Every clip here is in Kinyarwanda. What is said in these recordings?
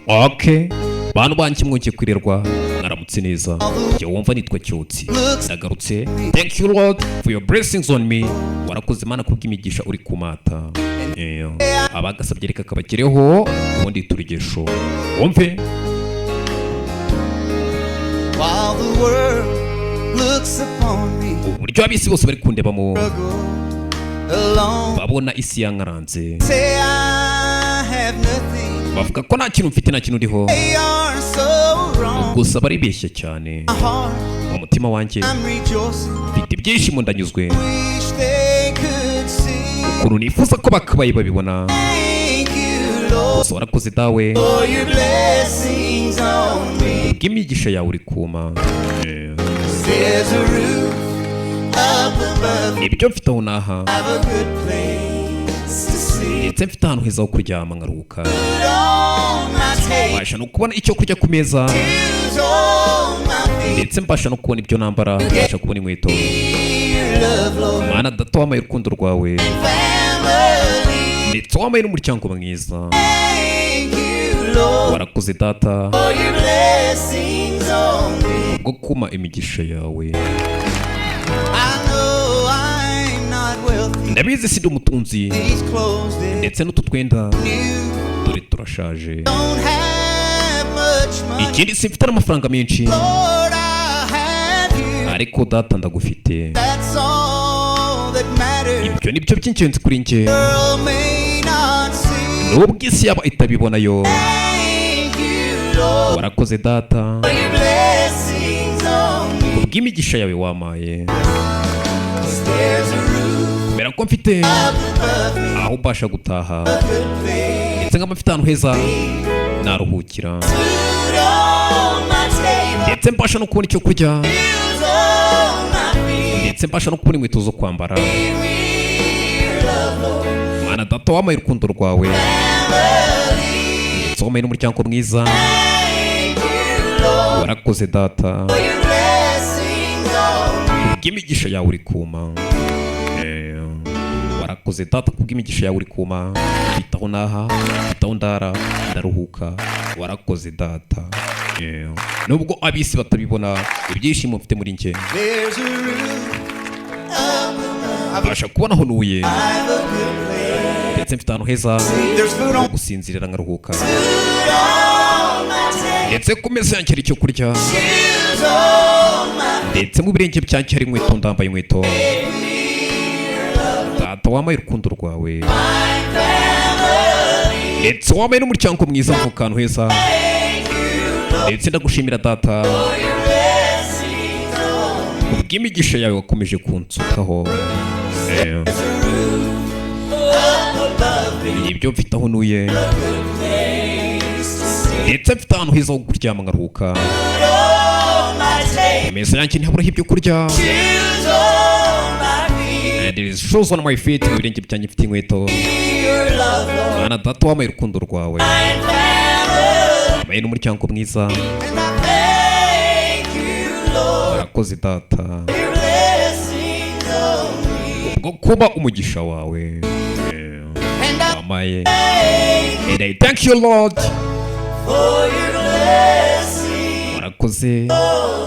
Okay, bantu banki mwongeye kwirerwa naramutse neza. Jya wumva nitwa Cyotsi ndagarutse. Thank you Lord for your blessings on me. Warakoze Mana kubw'imigisha uri kumata. Abagasabye reka kabagereho ubundi turigesho wumve. While the world looks upon me, uburyo abisi bose bari kundebamo babona isi yankaranze, bavuga ko nta kintu mfite nta kintu uriho, gusa baribeshya cyane. Mu mutima wanjye mfite ibyishimo ndanyuzwe, ukuntu nifuza ko bakabaye babibona. Gusa warakoze dawe bw'imigisha yawe uri kuma. Ibyo mfite aho naha ndetse mfite ahantu heza ho kuryama nkaruhuka, mbasha no kubona icyo kurya ku meza, ndetse mbasha no kubona ibyo nambara, mbasha kubona inkweto. Mana data wamaye urukundo rwawe ndetse wamaye n'umuryango mwiza. Warakoze data bwo kuma imigisha yawe. Ndabizi si ndi umutunzi ndetse n'utu twenda dore turashaje, ikindi simfite n'amafaranga menshi, ariko data ndagufite. Ibyo nibyo by'ingenzi kuri njye, nubwo isi yaba itabibonayo. Warakoze data kubw'imigisha yawe wamaye. Mbera ko mfite aho ubasha gutaha, ndetse nkaba mfite ahantu heza naruhukira, ndetse mbasha no kubona icyo kurya, ndetse mbasha no kubona inkweto zo kwambara. Mana data wamaye urukundo rwawe ndetse wamaye n'umuryango mwiza. Warakoze data kubw'imigisha yawe uri kuma. Warakoze data kubw'imigisha yawe uri kuma. Bitaho naha, bitaho ndara, ndaruhuka. Warakoze data. Nubwo abisi batabibona ibyishimo mfite muri njye, mbasha kubona aho ntuye, ndetse mfite ahantu heza ho gusinzirira nkaruhuka, ndetse ku meza yanjye hari icyo kurya, ndetse mu birenge byanjye hari inkweto, ndambaye inkweto. Data wamaye urukundo rwawe ndetse wamaye n'umuryango mwiza mu kantu heza, ndetse ndagushimira data kubw'imigisha yawe wakomeje kunsukaho. Ibyo mfite aho ntuye, ndetse mfite ahantu heza ho kuryama nkaruhuka, ameza yanjye ntihaburaho ibyo kurya. There is shoes on my feet, mu birenge byanjye mfite inkweto. Mana data wamaye urukundo rwawe, wamaye n'umuryango mwiza. Warakoze data bwo kuba umugisha wawe wamaye. And I thank you Lord. Warakoze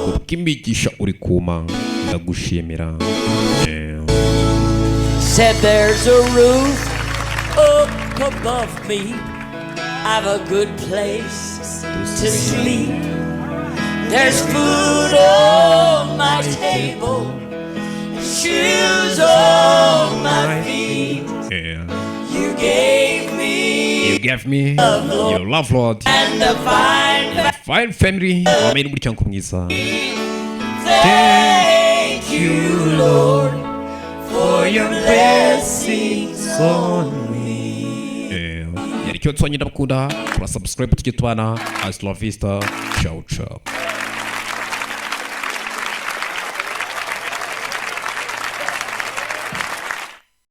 kubw'imigisha uri kuma, ndagushimira. Said there's a roof up above me, I've a good place to sleep. There's food on my table, shoes on my feet. You gave me your love Lord, and a fine family. Wamaye n'umuryango mwiza. Thank you Lord for your blessings on me. Yari Cyotsi wanjye ndabakunda. Kora subscribe tujye tubana. Hasta la vista. Ciao ciao.